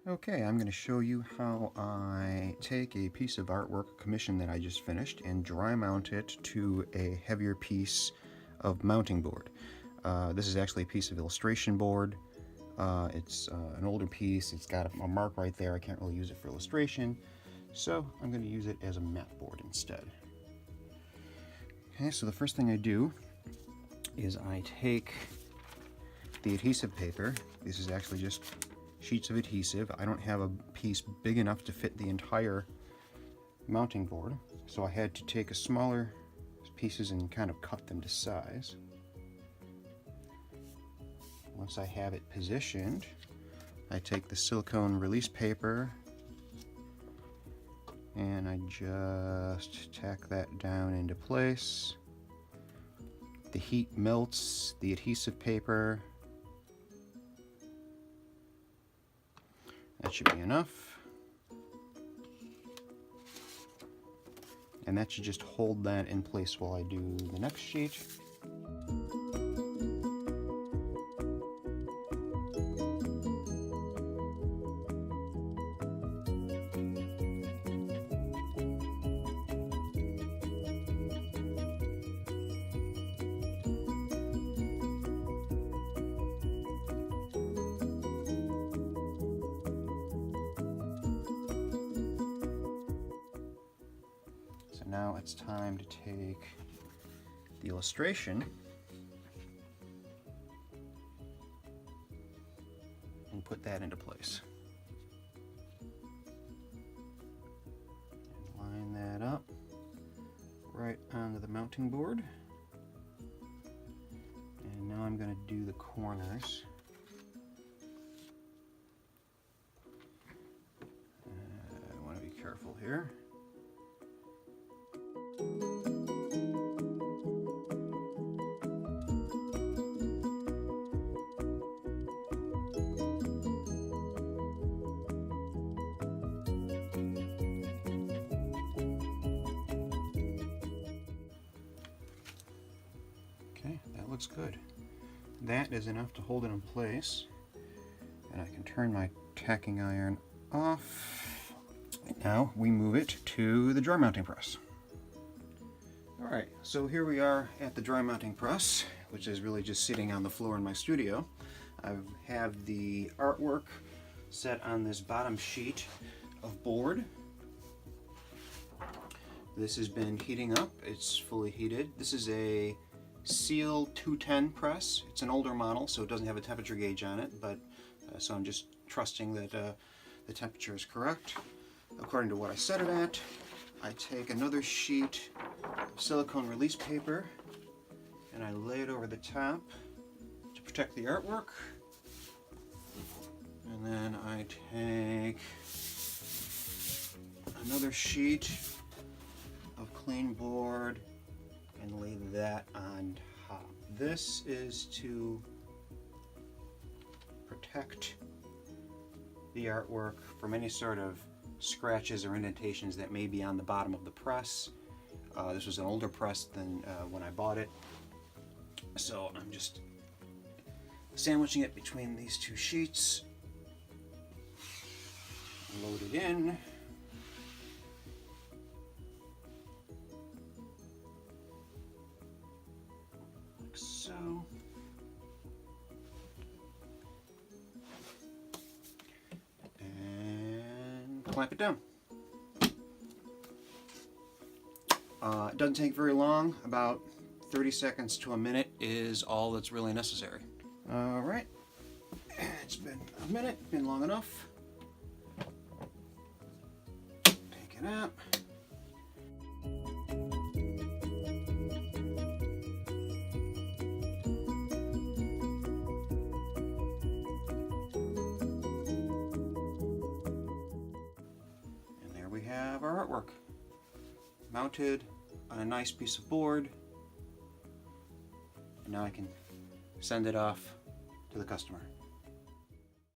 Okay, I'm going to show you how I take a piece of artwork commission that I just finished and dry mount it to a heavier piece of mounting board. This is actually a piece of illustration board. It's an older piece. It's got a mark right there. I can't really use it for illustration, so I'm going to use it as a mat board instead. Okay, so the first thing I do is I take the adhesive paper. This is actually just sheets of adhesive. I don't have a piece big enough to fit the entire mounting board, so I had to take a smaller pieces and kind of cut them to size. Once I have it positioned, I take the silicone release paper and I just tack that down into place. The heat melts the adhesive paper. That should be enough. And that should just hold that in place while I do the next sheet. Now it's time to take the illustration and put that into place. And line that up right onto the mounting board. And now I'm going to do the corners. I want to be careful here. Okay, that looks good. That is enough to hold it in place, and I can turn my tacking iron off. And now we move it to the dry mounting press. Alright, so here we are at the dry mounting press, which is really just sitting on the floor in my studio. I have the artwork set on this bottom sheet of board. This has been heating up. It's fully heated. This is a Seal 210 press. It's an older model, so it doesn't have a temperature gauge on it, but so I'm just trusting that the temperature is correct according to what I set it at. I take another sheet of silicone release paper and I lay it over the top to protect the artwork. And then I take another sheet of clean board and lay that on top. This is to protect the artwork from any sort of scratches or indentations that may be on the bottom of the press. This was an older press than when I bought it, so I'm just sandwiching it between these two sheets. Load it in. Like so. Clamp it down. It doesn't take very long. About 30 seconds to a minute is all that's really necessary. Alright, it's been a minute, been long enough. Take it out. We have our artwork mounted on a nice piece of board, and now I can send it off to the customer.